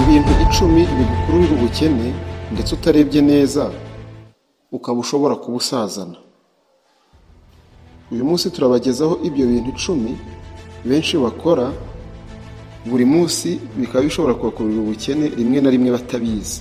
ibintu 10 bigukururira ubukene ndetse utarebye neza ukaba ushobora kubusazana. Uyu munsi turabagezaho ibyo bintu 10 benshi bakora buri munsi bikaba bishobora kubakururira ubukene rimwe na rimwe batabizi.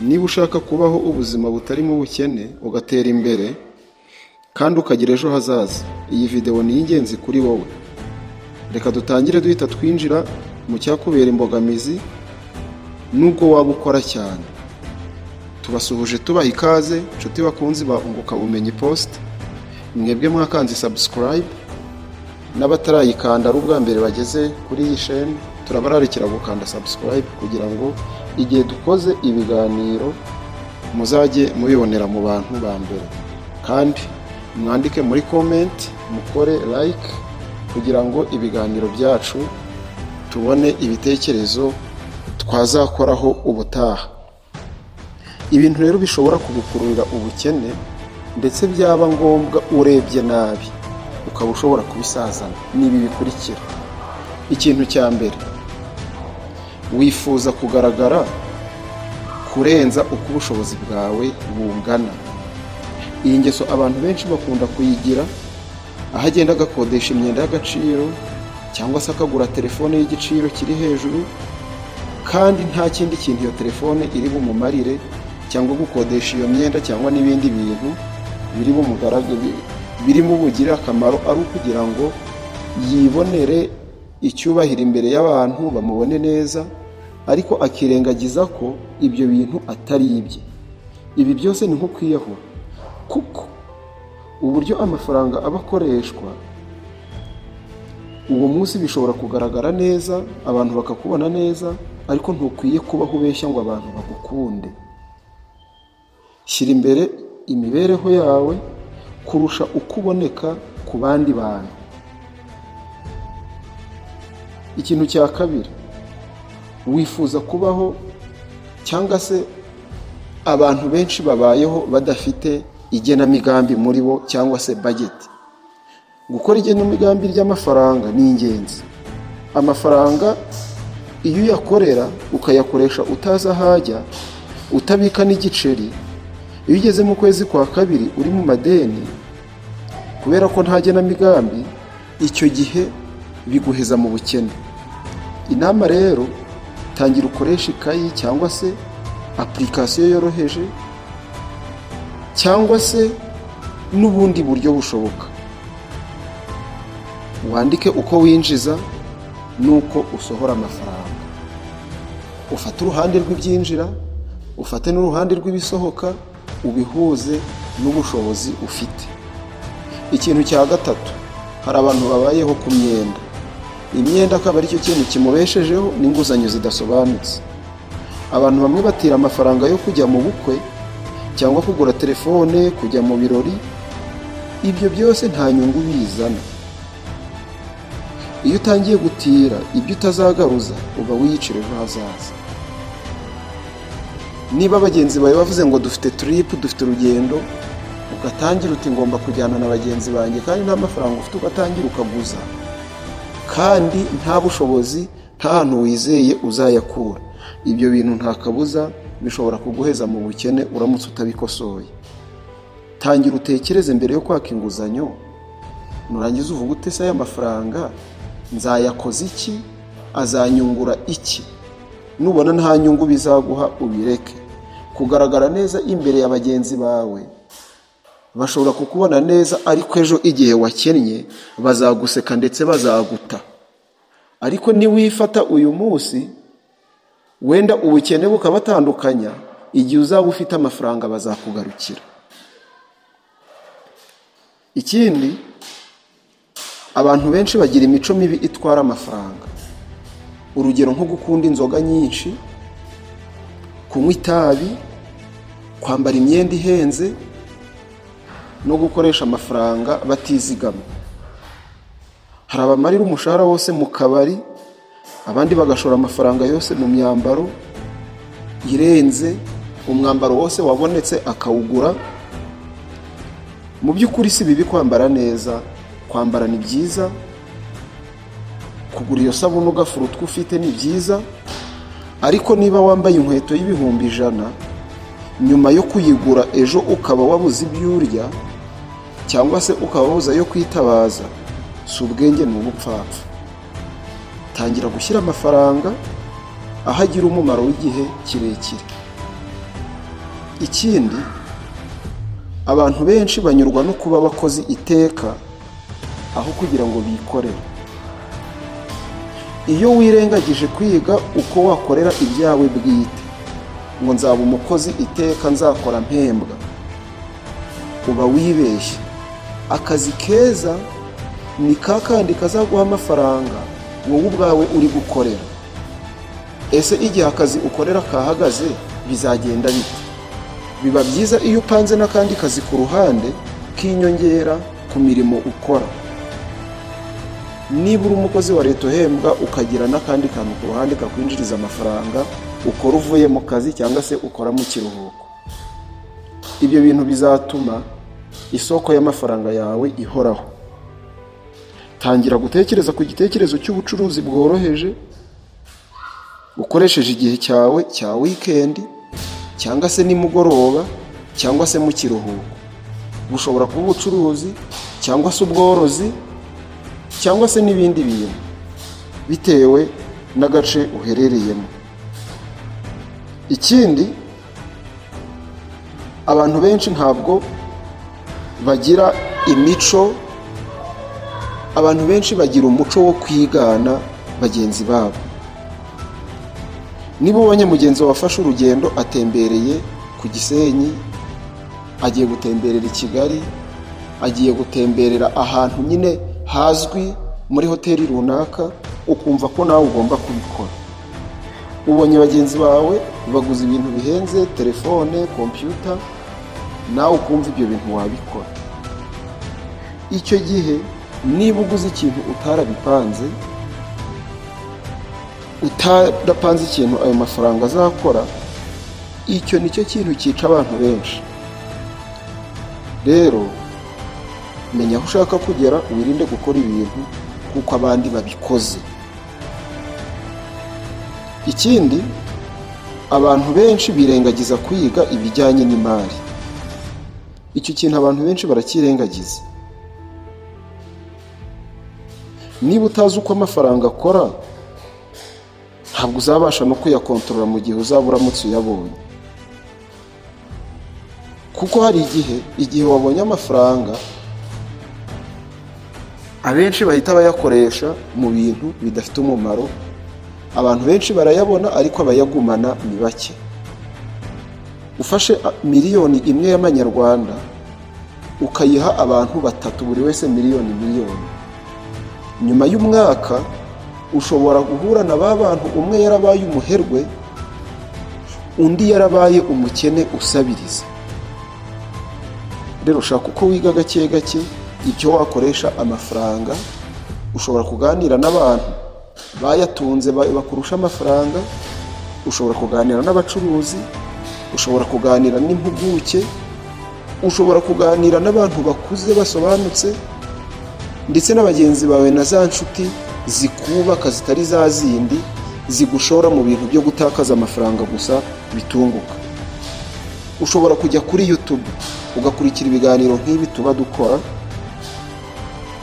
Niba ushaka kubaho ubuzima butarimo ubukene ugatera imbere kandi ukagira ejo hazaza, iyi video ni ingenzi kuri wowe. Reka dutangire duhita twinjira mu cyakubera imbogamizi nubwo waba ukora cyane. Tubasuhuje tubaha ikaze nshuti bakunzi ba Unguka Ubumenyi Post, mwebwe mwakanze subscribe n'abatarayikanda ari ubwa mbere bageze kuri iyi chaîne, turabararikira gukanda subscribe kugira ngo igihe dukoze ibiganiro muzajye mubibonera mu bantu ba mbere. Kandi mwandike muri comment, mukore like kugira ngo ibiganiro byacu tubone ibitekerezo twazakoraho ubutaha. Ibintu rero bishobora kugukururira ubukene ndetse byaba ngombwa urebye nabi ukaba ushobora kubisazana nibi bikurikira. Ikintu cya mbere, wifuza kugaragara kurenza uko ubushobozi bwawe bungana. Iyi ngeso abantu benshi bakunda kuyigira, aho agenda agakodesha imyenda y'agaciro cyangwa se akagura telefone y'igiciro kiri hejuru kandi nta kindi kintu iyo telefone iri bumumarire, cyangwa gukodesha iyo myenda cyangwa n'ibindi bintu biri bumugaragare birimo bugira akamaro ari ukugira ngo yibonere icyubahiro imbere y'abantu bamubone neza, ariko akirengagiza ko ibyo bintu atari ibye. Ibi byose ni nko kwiyahura, kuko uburyo amafaranga aba akoreshwa uwo munsi bishobora kugaragara neza, abantu bakakubona neza, ariko ntukwiye kubaho ubeshya ngo abantu bagukunde. Shyira imbere imibereho yawe kurusha uko uboneka ku bandi bantu. Ikintu cya kabiri, wifuza kubaho cyangwa se abantu benshi babayeho badafite igenamigambi muri bo cyangwa se budget. Gukora igenamigambi ry'amafaranga ni ingenzi. Amafaranga iyo uyakorera ukayakoresha utazi ahajya, utabika n'igiceri, iyo ugeze mu kwezi kwa kabiri uri mu madeni kubera ko nta genamigambi, icyo gihe biguheza mu bukene. Inama rero, tangira ukoresha ikayi cyangwa se application yoroheje cyangwa se n'ubundi buryo bushoboka. Wandike uko winjiza nuko usohora amafaranga. Ufate uruhande rw'ibyinjira, ufate n'uruhande rw'ibisohoka, ubihuze n'ubushobozi ufite. Ikintu cya gatatu, hari abantu babayeho ku myenda. Imyenda akaba ari cyo kintu kimubeshejeho n'inguzanyo zidasobanutse. Abantu bamwe batira amafaranga yo kujya mu bukwe cyangwa kugura telefone, kujya mu birori. Ibyo byose nta nyungu bizana. Iyo utangiye gutira ibyo utazagaruza uba wiyicira ejo hazaza. Niba abagenzi bawe bavuze ngo dufite trip, dufite urugendo, ugatangira uti ngomba kujyana na bagenzi banjye kandi nta mafaranga ufite, ugatangira ukaguza kandi nta bushobozi, nta hantu wizeye uzayakura. Ibyo bintu nta kabuza bishobora kuguheza mu bukene uramutse utabikosoye. Tangira utekereze mbere yo kwaka inguzanyo, nurangiza uvuga ute se aya mafaranga nzayakoza iki, azanyungura iki? Nubona nta nyungu bizaguha ubireke. Kugaragara neza imbere y'abagenzi bawe, bashobora kukubona neza, ariko ejo igihe wakennye bazaguseka ndetse bazaguta. Ariko niwifata uyu munsi, wenda ubukene bukabatandukanya, igihe uzaba ufite amafaranga bazakugarukira. Ikindi, abantu benshi bagira imico mibi itwara amafaranga. Urugero nko gukunda inzoga nyinshi, kunywa itabi, kwambara imyenda ihenze no gukoresha amafaranga batizigama. Hari abamarira umushahara wose mu kabari, abandi bagashora amafaranga yose mu myambaro irenze, umwambaro wose wabonetse akawugura. Mu by'ukuri si bibi kwambara neza, kwambara ni byiza, kugura iyo sabuni ugafura utwo ufite ni byiza, ariko niba wambaye inkweto y'ibihumbi 100 nyuma yo kuyigura ejo ukaba wabuze ibyo urya cyangwa se ukaba wabuze yo kwitabaza, si ubwenge ni ubupfapfa. Tangira gushyira amafaranga aho agira umumaro w'igihe kirekire. Ikindi, abantu benshi banyurwa no kuba abakozi iteka aho kugira ngo bikorere. Iyo wirengagije kwiga uko wakorera ibyawe bwite, ngo nzaba umukozi iteka nzakora mpembwa, uba wibeshye. Akazi keza ni kakandi kazaguha amafaranga wowe ubwawe uri gukorera. Ese igihe akazi ukorera kahagaze bizagenda bite? Biba byiza iyo upanze n'akandi kazi ku ruhande k'inyongera ku mirimo ukora. Niba uri umukozi wa leta uhembwa ukagira n'akandi kantu ku ruhande kakwinjiriza amafaranga ukora uvuye mu kazi cyangwa se ukora mu kiruhuko, ibyo bintu bizatuma isoko y'amafaranga yawe ihoraho. Tangira gutekereza ku gitekerezo cy'ubucuruzi bworoheje ukoresheje igihe cyawe cya weekend cyangwa se nimugoroba cyangwa se mu kiruhuko. Bushobora kuba ubucuruzi cyangwa se ubworozi cyangwa se n'ibindi bintu bitewe n'agace uherereyemo. Ikindi, abantu benshi ntabwo bagira imico, abantu benshi bagira umuco wo kwigana bagenzi babo. Niba ubonye mugenzi wafashe urugendo atembereye ku Gisenyi, agiye gutemberera i Kigali, agiye gutemberera ahantu nyine hazwi muri hoteli runaka, ukumva ko nawe ugomba kubikora. Ubonye bagenzi bawe baguze ibintu bihenze, telefone, computer, nawe ukumva ibyo bintu wabikora. Icyo gihe niba uguze ikintu utarabipanze, utarapanze ikintu ayo mafaranga azakora, icyo nicyo kintu cyica abantu benshi. Rero menya aho ushaka kugera, wirinde gukora ibintu kuko abandi babikoze. Ikindi, abantu benshi birengagiza kwiga ibijyanye n'imari. Icyo kintu abantu benshi barakirengagiza. Niba utazi uko amafaranga akora, ntabwo uzabasha no kuyakontorora mu gihe uzaba uramutse uyabonye. Kuko hari igihe wabonye amafaranga, abenshi bahita bayakoresha mu bintu bidafite umumaro. Abantu benshi barayabona ariko abayagumana ni bake. Ufashe miliyoni imwe y'amanyarwanda ukayiha abantu 3, buri wese miliyoni, nyuma y'umwaka ushobora guhura na ba bantu umwe yarabaye umuherwe, undi yarabaye umukene usabiriza. Rero shaka uko wiga gake gake icyo wakoresha amafaranga. Ushobora kuganira n'abantu bayatunze bakurusha amafaranga, ushobora kuganira n'abacuruzi, ushobora kuganira n'impuguke, ushobora kuganira n'abantu bakuze basobanutse, ndetse n'abagenzi bawe na za nshuti zikubaka zitari za zindi zigushora mu bintu byo gutakaza amafaranga gusa bitunguka. Ushobora kujya kuri YouTube ugakurikira ibiganiro nk'ibi tuba dukora,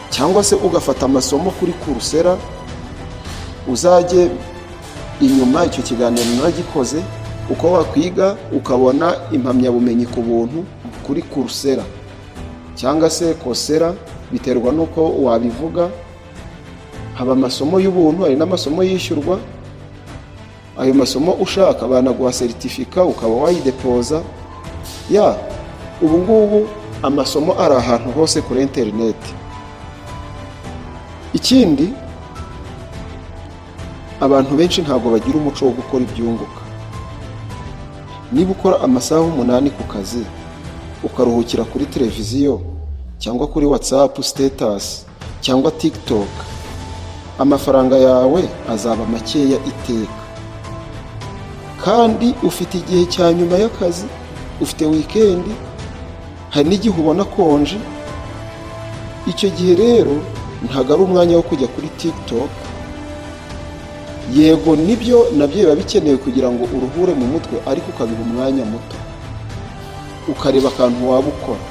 cyangwa se ugafata amasomo kuri Coursera, uzajye inyuma icyo kiganiro naragikoze, uko wakwiga ukabona impamyabumenyi ku buntu kuri Coursera cyangwa se Coursera, biterwa nuko wabivuga. Haba amasomo y'ubuntu, hari n'amasomo yishyurwa. Ayo masomo ushaka banaguha certificate ukaba wayidepoza. Ubu ngubu amasomo ari ahantu hose kuri internet. Ikindi, abantu benshi ntabwo bagira umuco wo gukora ibyunguka. Niba ukora amasaha 8 ku kazi, ukaruhukira kuri televiziyo cyangwa kuri WhatsApp status cyangwa TikTok, amafaranga yawe azaba makeya iteka. Kandi ufite igihe cya nyuma y'akazi, ufite weekend, hari n'igihe ubona konje. Icyo gihe rero ntabwo ari umwanya wo kujya kuri TikTok yego nibyo nabyo biba bikenewe kugira ngo uruhure mu mutwe, ariko ukabiha umwanya muto ukareba akantu waba ukora.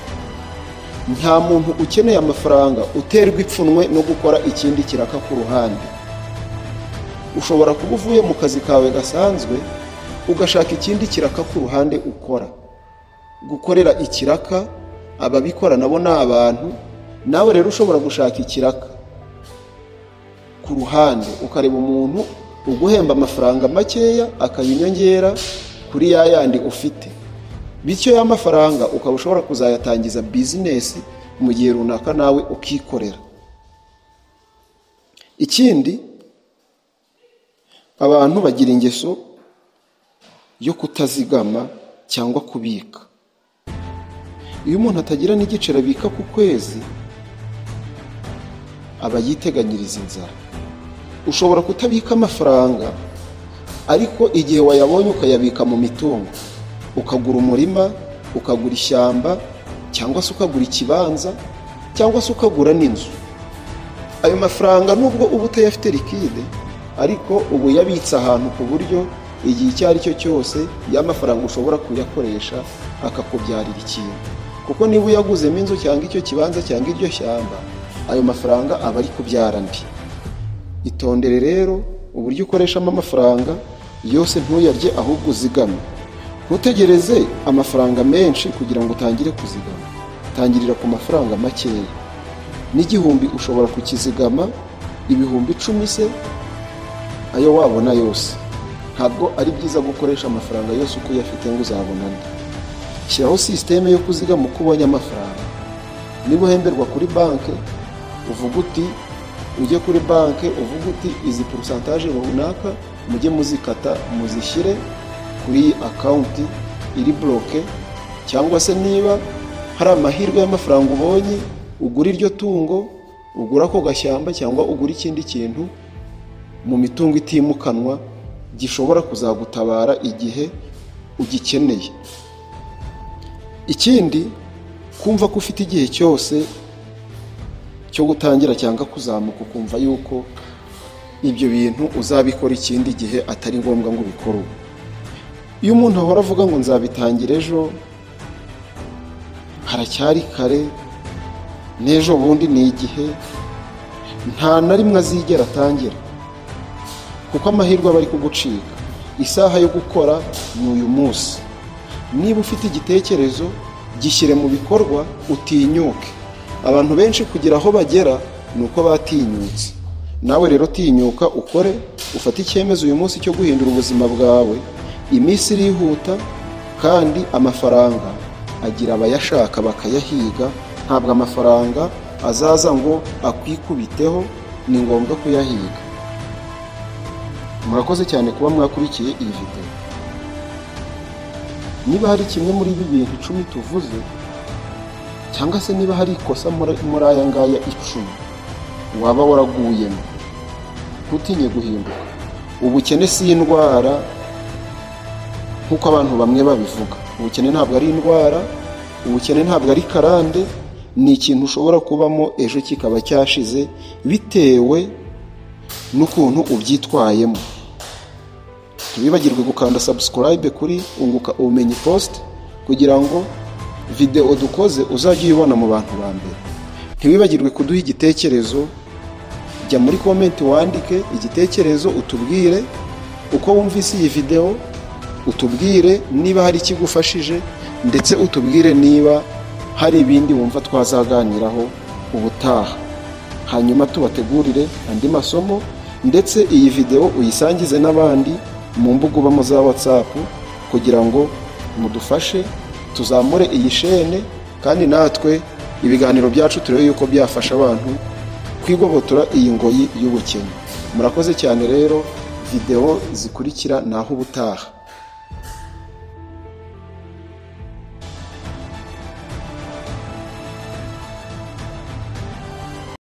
Nta muntu ukeneye amafaranga uterwa ipfunwe no gukora ikindi kiraka ku ruhande. Ushobora kuba uvuye mu kazi kawe gasanzwe ugashaka ikindi kiraka ku ruhande ukora. Gukorera ikiraka ababikora nabo ni abantu, nawe rero ushobora gushaka ikiraka ku ruhande ukareba umuntu uguhemba amafaranga makeya akayinyongera kuri yandi ufite, bityo ya mafaranga ukaba ushobora kuzayatangiza bizinesi mu gihe runaka nawe ukikorera. Ikindi, abantu bagira ingeso yo kutazigama cyangwa kubika. Iyo umuntu atagira n'igiceri abika ku kwezi, aba yiteganyiriza inzara. Ushobora kutabika amafaranga, ariko igihe wayabonye ukayabika mu mitungo, ukagura umurima, ukagura ishyamba, cyangwa se ukagura ikibanza, cyangwa se ukagura n'inzu. Ayo mafaranga nubwo uba utayafite likide, ariko ubu yabitse ahantu ku buryo igihe icyo ari cyo cyose ya mafaranga ushobora kuyakoresha akakubyarira ikintu. Kuko niba uyaguzemo inzu cyangwa icyo kibanza cyangwa iryo shyamba, ayo mafaranga aba ari kubyara andi. Itondere rero uburyo ukoreshamo amafaranga yose, ntuyarye ahubwo uzigame. Ntutegereze amafaranga menshi kugira ngo utangire kuzigama. Tangirira ku mafaranga makeya. N'igihumbi ushobora kukizigama, ibihumbi 10 se ayo wabona yose. Ntabwo ari byiza gukoresha amafaranga yose uko uyafite ngo uzabona andi. Shyiraho sisiteme yo kuzigama uko ubonye amafaranga. Niba uhemberwa kuri banki, uvuga uti ujye kuri banki uvuga uti izi pourcentage runaka mujye muzikata muzishyire kuri account iri bloke, cyangwa se niba hari amahirwe y'amafaranga ubonye ugura iryo tungo, ugura ako gashyamba, cyangwa ugura ikindi kintu mu mitungo itimukanwa gishobora kuzagutabara igihe ugikeneye. Ikindi, kumva ko ufite igihe cyose cyo gutangira cyangwa kuzamuka, ukumva yuko ibyo bintu uzabikora ikindi gihe atari ngombwa ngo ubikore ubu. Iyo umuntu ahora avuga ngo nzabitangira ejo, haracyari kare, n'ejo bundi ni igihe, nta na rimwe azigera atangira, kuko amahirwe aba ari kugucika. Isaha yo gukora ni uyu munsi. Niba ufite igitekerezo, gishyire mu bikorwa, utinyuke. Abantu benshi kugira aho bagera ni uko batinyutse. Nawe rero tinyuka ukore, ufate icyemezo uyu munsi cyo guhindura ubuzima bwawe. Iminsi irihuta kandi amafaranga agira abayashaka bakayahiga. Ntabwo amafaranga azaza ngo akwikubiteho, ni ngombwa kuyahiga. Murakoze cyane kuba mwakurikiye iyi video. Niba hari kimwe muri ibi bintu 10 tuvuze, cyangwa se niba hari ikosa muri aya ngaya 10 waba waraguyemo, ntutinye guhinduka. Ubukene si indwara nk'uko abantu bamwe babivuga. Ubukene ntabwo ari indwara, ubukene ntabwo ari karande, ni ikintu ushobora kubamo ejo kikaba cyashize bitewe n'ukuntu ubyitwayemo. Ntibibagirwe gukanda subscribe kuri Unguka Ubumenyi Post kugira ngo video dukoze uzajye uyibona mu bantu ba mbere. Ntibibagirwe kuduha igitekerezo, jya muri comment wandike igitekerezo, utubwire uko wumvise iyi video, utubwire niba hari ikigufashije, ndetse utubwire niba hari ibindi wumva twazaganiraho ubutaha. Hanyuma tubategurire andi masomo, ndetse iyi video uyisangize n'abandi mu mbuga ubamo za WhatsApp kugira ngo mudufashe tuzamure iyi shene, kandi natwe ibiganiro byacu turebe yuko byafasha abantu kwigobotora iyi ngoyi y'ubukene. Murakoze cyane rero, video zikurikira naho ubutaha.